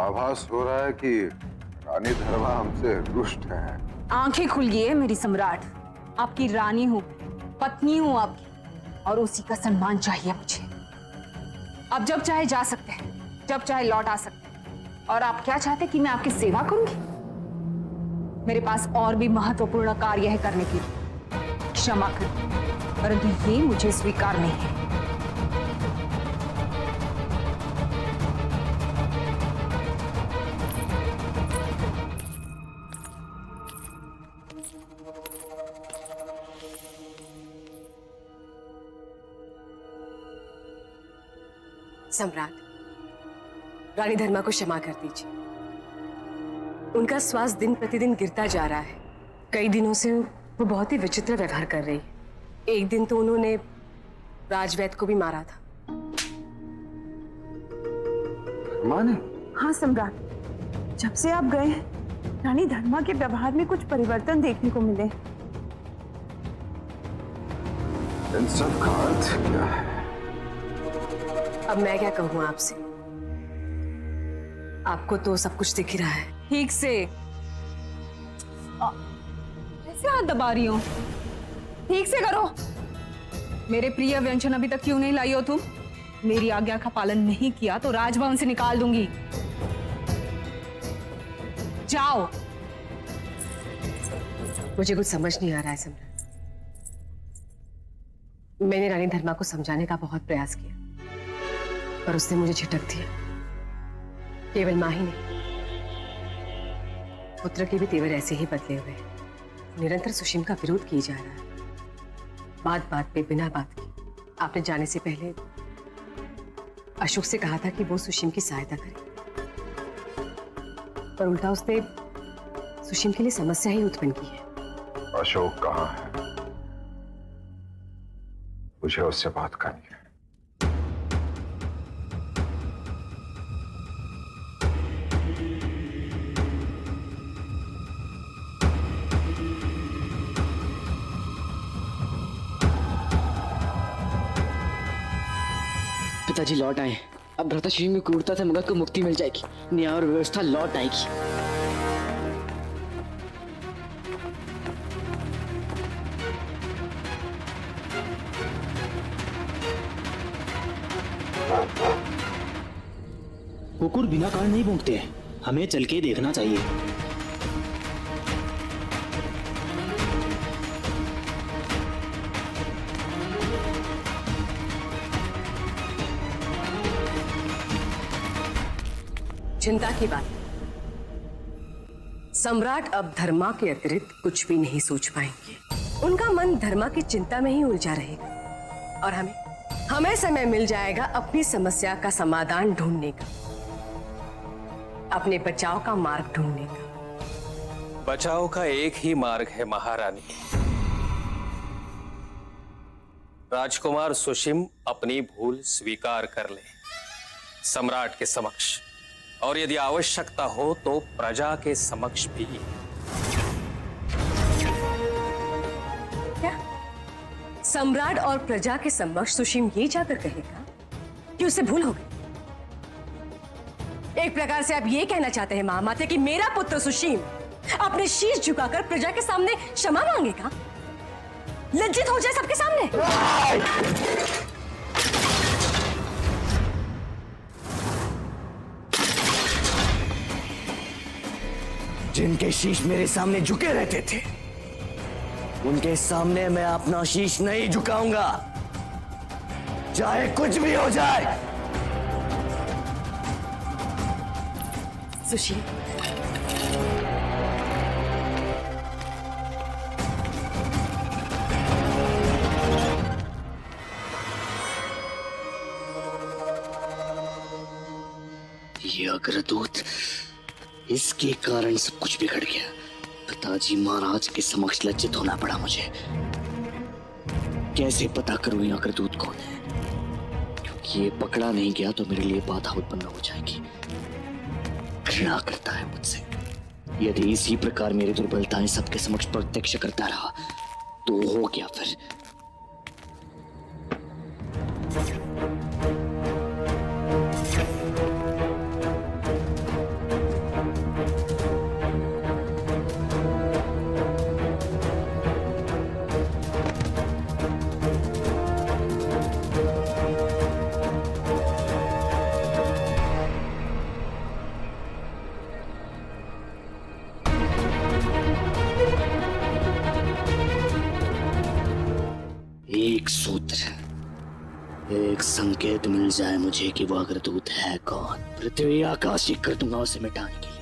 आभास हो रहा है कि रानी धर्मा हमसे रुष्ट है। आंखें खुल गई है मेरी सम्राट। आपकी रानी हूँ, पत्नी हूँ आपकी, और उसी का सम्मान चाहिए मुझे। अब जब चाहे जा सकते हैं, जब चाहे लौट आ सकते हैं। और आप क्या चाहते हैं कि मैं आपकी सेवा करूंगी? मेरे पास और भी महत्वपूर्ण कार्य है करने के लिए। क्षमा करें, परंतु ये मुझे स्वीकार नहीं है। सम्राट, रानी धर्मा को क्षमा कर दीजिए। उनका स्वास्थ्य दिन प्रतिदिन गिरता जा रहा है। कई दिनों से वो बहुत ही विचित्र व्यवहार कर रही है। एक दिन तो उन्होंने राजवैद को भी मारा था। धर्मा ने? हाँ सम्राट, जब से आप गए रानी धर्मा के व्यवहार में कुछ परिवर्तन देखने को मिले। इन सब का अर्थ क्या है? अब मैं क्या कहूँ आपसे? आपको तो सब कुछ दिख ही रहा है। ठीक से ऐसे हाथ दबा रही हो? ठीक से करो। मेरे प्रिय व्यंजन अभी तक क्यों नहीं लाई हो तुम? मेरी आज्ञा का पालन नहीं किया तो राजभवन से निकाल दूंगी। जाओ। मुझे कुछ समझ नहीं आ रहा है सम्राट। मैंने रानी धर्मा को समझाने का बहुत प्रयास किया, पर उसने मुझे झिटक दिया। केवल मां ही नहीं, पुत्र के भी तेवर ऐसे ही बदले हुए हैं। निरंतर सुशीम का विरोध किया जा रहा है। बात बात पे बिना बात की आपने जाने से पहले अशोक से कहा था कि वो सुशीम की सहायता करे, पर उल्टा उसने सुशीम के लिए समस्या ही उत्पन्न की है। अशोक कहाँ है? मुझे उससे बात करनी है। पिताजी लौट आए। अब भ्राताश्री में क्रूरता से मगध को मुक्ति मिल जाएगी। न्याय और व्यवस्था लौट आएगी। कुकुर बिना कारण नहीं भौंकते, हमें चल के देखना चाहिए। चिंता की बात, सम्राट अब धर्मा के अतिरिक्त कुछ भी नहीं सोच पाएंगे। उनका मन धर्मा की चिंता में ही उलझा रहेगा, और हमें समय मिल जाएगा अपनी समस्या का समाधान ढूंढने का, अपने बचाव का मार्ग ढूंढने का। बचाव का एक ही मार्ग है महारानी। राजकुमार सुशीम अपनी भूल स्वीकार कर ले सम्राट के समक्ष, और यदि आवश्यकता हो तो प्रजा के समक्ष भी। क्या सम्राट और प्रजा के समक्ष सुशीम ये जाकर कहेगा कि उसे भूल हो गई? एक प्रकार से आप ये कहना चाहते हैं महामाते कि मेरा पुत्र सुशीम अपने शीश झुकाकर प्रजा के सामने क्षमा मांगेगा, लज्जित हो जाए सबके सामने? जिनके शीश मेरे सामने झुके रहते थे, उनके सामने मैं अपना शीश नहीं झुकाऊंगा, चाहे कुछ भी हो जाए। सुशील, ये अग्रदूत, इसके कारण सब कुछ बिगड़ गया। पिताजी महाराज के समक्ष लज्जित होना पड़ा मुझे। कैसे पता करूं ये अग्रदूत कौन है? क्योंकि ये पकड़ा नहीं गया तो मेरे लिए बाधा उत्पन्न हो जाएगी। घृणा करता है मुझसे। यदि इसी प्रकार मेरी दुर्बलताएं सबके समक्ष प्रत्यक्ष करता रहा तो हो गया फिर। एक सूत्र, एक संकेत मिल जाए मुझे कि वो अग्रदूत है कौन, पृथ्वी आकाश एक कर दूंगा उसे मिटाने के लिए।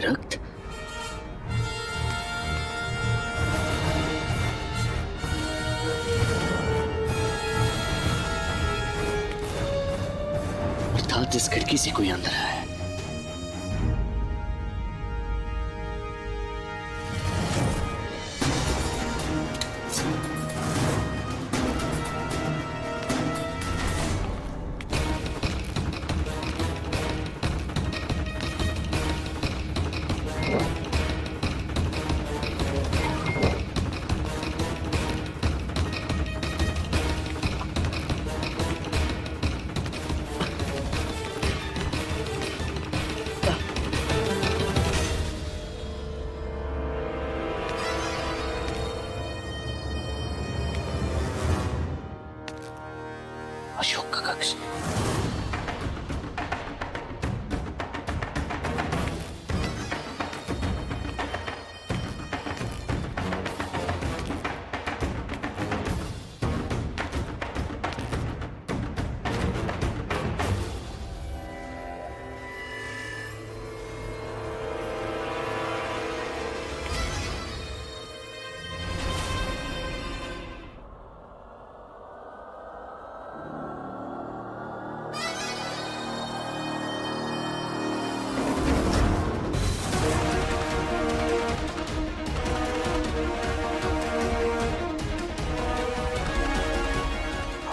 रक्त? अर्थात इस खिड़की से कोई अंदर है। अशोक का कक्ष।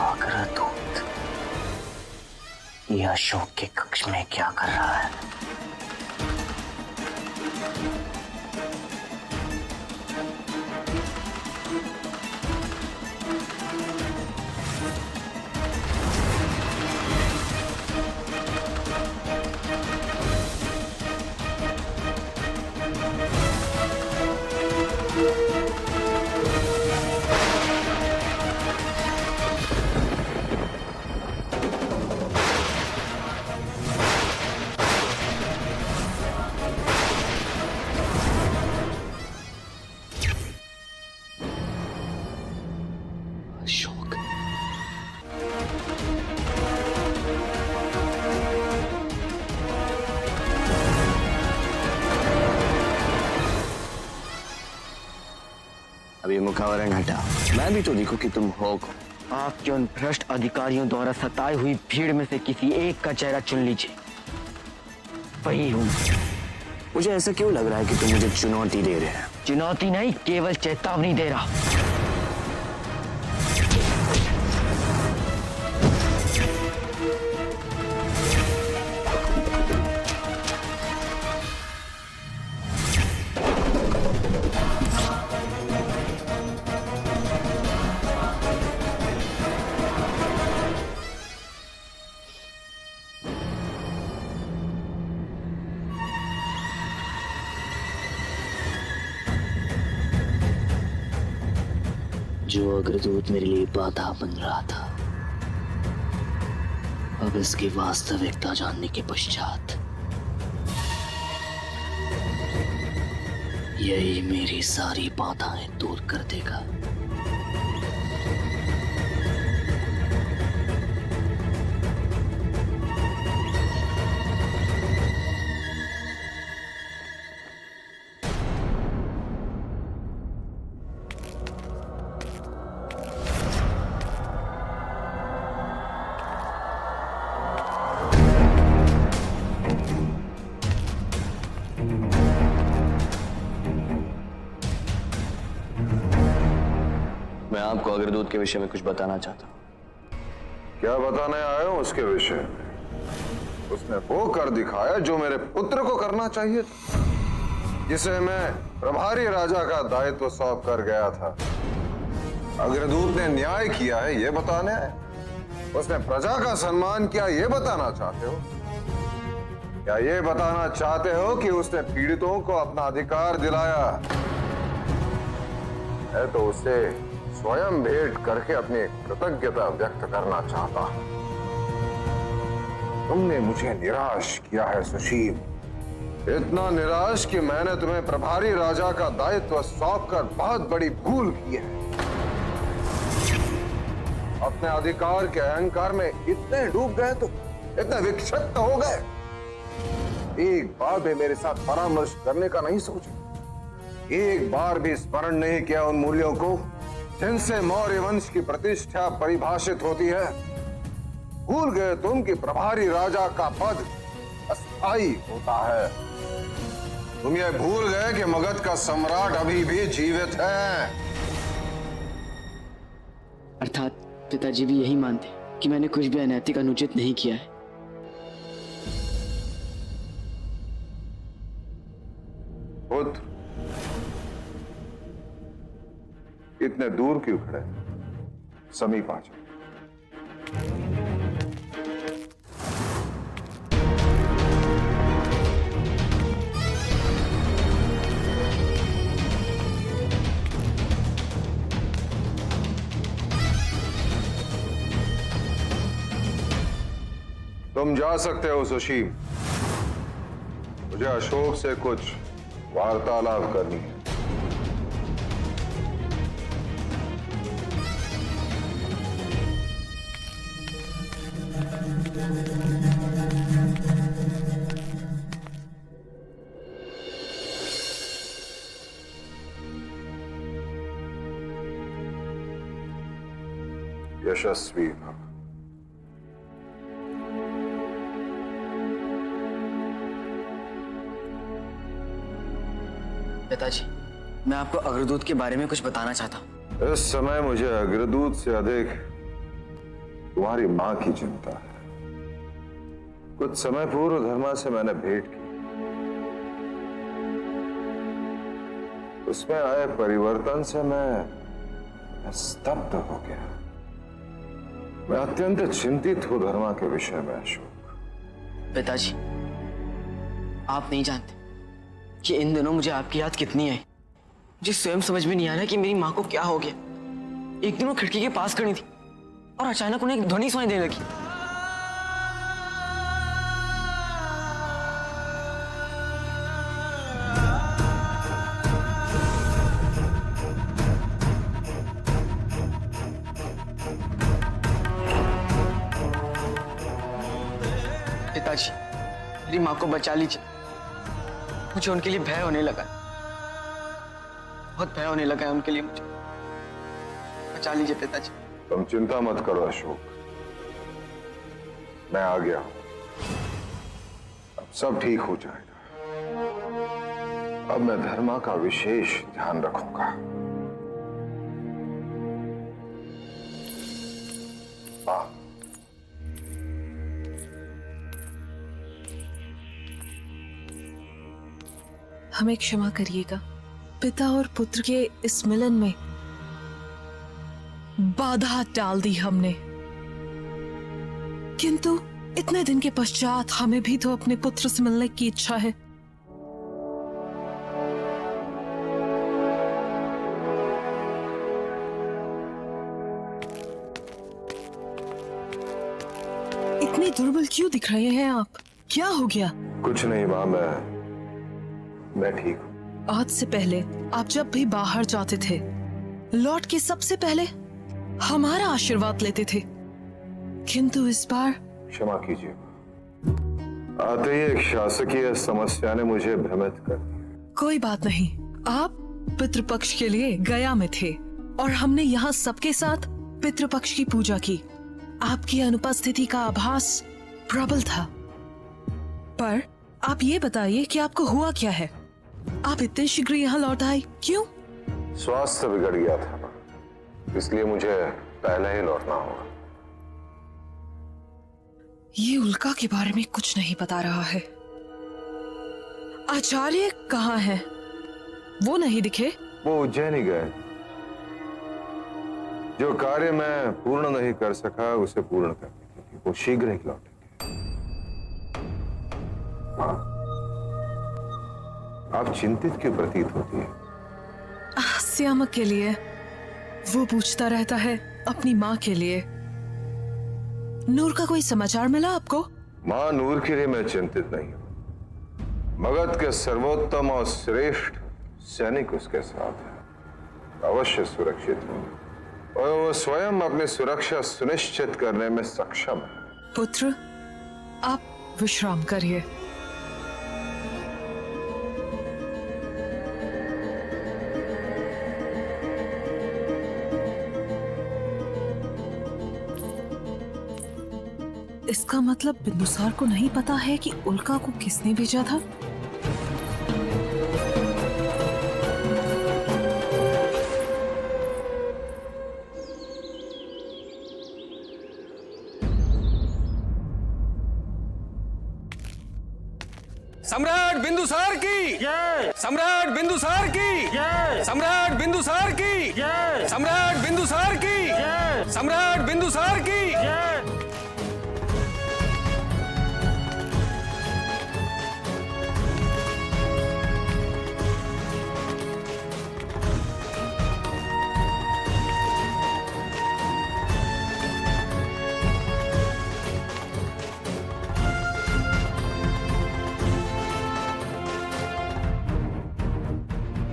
अग्रदूत ये अशोक के कक्ष में क्या कर रहा है? मुखावरन हटा। मैं भी तो देखूं कि तुम हो कौन। आपके उन भ्रष्ट अधिकारियों द्वारा सताई हुई भीड़ में से किसी एक का चेहरा चुन लीजिए, वही हूँ। मुझे ऐसा क्यों लग रहा है कि तुम मुझे चुनौती दे रहे हैं? चुनौती नहीं, केवल चेतावनी दे रहा। जो अग्रदूत मेरे लिए बाधा बन रहा था, अब इसकी वास्तविकता जानने के पश्चात यही मेरी सारी बाधाएं दूर कर देगा। मैं आपको अग्रदूत के विषय में कुछ बताना चाहता हूँ। क्या बताने आए हो उसके विषय में? उसने वो कर दिखाया जो मेरे पुत्र को करना चाहिए था, जिसे मैं प्रभारी राजा का दायित्व सौंप कर गया था। अग्रदूत ने न्याय किया है ये बताने आए? उसने प्रजा का सम्मान किया ये बताना चाहते हो? क्या ये बताना चाहते हो कि उसने पीड़ितों को अपना अधिकार दिलाया है तो उसे स्वयं भेंट करके अपनी कृतज्ञता व्यक्त करना चाहता हूं। तुमने मुझे निराश किया है सुशील, इतना निराश कि मैंने तुम्हें प्रभारी राजा का दायित्व सौंपकर बहुत बड़ी भूल की है। अपने अधिकार के अहंकार में इतने डूब गए, तो इतने विक्षिप्त हो गए, एक बार भी मेरे साथ परामर्श करने का नहीं सोचा, एक बार भी स्मरण नहीं किया उन मूल्यों को जिनसे मौर्य वंश की प्रतिष्ठा परिभाषित होती है। भूल गए तुम कि प्रभारी राजा का पद अस्थायी होता है। तुम ये भूल गए कि मगध का सम्राट अभी भी जीवित है। अर्थात पिताजी भी यही मानते कि मैंने कुछ भी अनैतिक अनुचित नहीं किया है। पुत्र, इतने दूर क्यों खड़े? समीप आ जाओ। तुम जा सकते हो सुशील, मुझे अशोक से कुछ वार्तालाप करनी है। यशस्वी भव। पिताजी, मैं आपको अग्रदूत के बारे में कुछ बताना चाहता हूँ। इस समय मुझे अग्रदूत से अधिक तुम्हारी मां की चिंता है। कुछ समय पूर्व धर्मा से मैंने भेंट की, उसमें आए परिवर्तन से मैं स्तब्ध हो गया। मैं अत्यंत चिंतित हूं धर्मा के विषय में अशोक। पिताजी, आप नहीं जानते कि इन दिनों मुझे आपकी याद कितनी है। मुझे स्वयं समझ में नहीं आ रहा कि मेरी माँ को क्या हो गया। एक दिन वो खिड़की के पास खड़ी थी और अचानक उन्हें एक ध्वनि सुनाई देने लगी। पिताजी, मेरी माँ को बचा लीजिए। मुझे उनके लिए भय होने लगा, बहुत भय होने लगा है उनके लिए मुझे। बचा लीजिए पिताजी। तुम चिंता मत करो अशोक, मैं आ गया हूं। अब सब ठीक हो जाएगा। अब मैं धर्मा का विशेष ध्यान रखूंगा। हाँ, हमें क्षमा करिएगा, पिता और पुत्र के इस मिलन में बाधा डाल दी हमने, किंतु इतने दिन के पश्चात हमें भी तो अपने पुत्र से मिलने की इच्छा है। इतने दुर्बल क्यों दिख रहे हैं आप? क्या हो गया? कुछ नहीं मां, मैं ठीक हूं। आज से पहले आप जब भी बाहर जाते थे, लौट के सबसे पहले हमारा आशीर्वाद लेते थे, किंतु इस बार क्षमा कीजिए, आते ही एक शासकीय समस्या ने मुझे भ्रमित कर दिया। कोई बात नहीं, आप पितृपक्ष के लिए गया में थे और हमने यहाँ सबके साथ पितृपक्ष की पूजा की। आपकी अनुपस्थिति का आभास प्रबल था, पर आप ये बताइए कि आपको हुआ क्या है? आप इतने शीघ्र यहाँ लौट आए क्यों? स्वास्थ्य बिगड़ गया था, इसलिए मुझे पहले ही लौटना होगा। ये उल्का के बारे में कुछ नहीं बता रहा है। आचार्य कहाँ हैं? वो नहीं दिखे। वो उज्जैन ही गए। जो कार्य मैं पूर्ण नहीं कर सका उसे पूर्ण करने के लिए वो शीघ्र ही लौटेंगे। हाँ, आप चिंतित क्यों प्रतीत होती है? श्यामक के लिए। वो पूछता रहता है अपनी माँ के लिए। नूर का कोई समाचार मिला आपको? मां नूर के लिए मैं चिंतित नहीं हूं। मगध के सर्वोत्तम और श्रेष्ठ सैनिक उसके साथ हैं, अवश्य सुरक्षित होंगे और वो स्वयं अपनी सुरक्षा सुनिश्चित करने में सक्षम है। पुत्र, आप विश्राम करिए। इसका मतलब बिंदुसार को नहीं पता है कि उल्का को किसने भेजा था? सम्राट बिंदुसार की जय! सम्राट बिंदुसार की जय! सम्राट बिंदुसार की जय! सम्राट बिंदुसार की जय! सम्राट बिंदुसार की जय!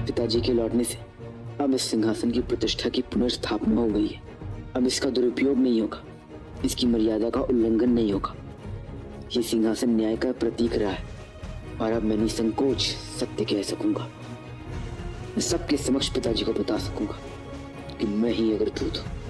पिताजी के लौटने से अब इस सिंहासन की प्रतिष्ठा की पुनर्स्थापना हो गई है। अब इसका दुरुपयोग नहीं होगा, इसकी मर्यादा का उल्लंघन नहीं होगा। ये सिंहासन न्याय का प्रतीक रहा है और अब मैं निसंकोच सत्य कह सकूंगा। मैं सबके समक्ष पिताजी को बता सकूंगा कि मैं ही अग्रदूत हूं।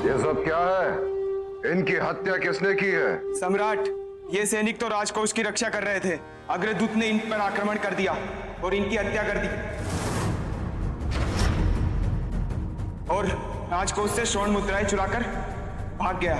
ये सब क्या है? इनकी हत्या किसने की है? सम्राट, ये सैनिक तो राजकोष की रक्षा कर रहे थे। अग्रदूत ने इन पर आक्रमण कर दिया और इनकी हत्या कर दी और राजकोष से स्वर्ण मुद्राएं चुराकर भाग गया।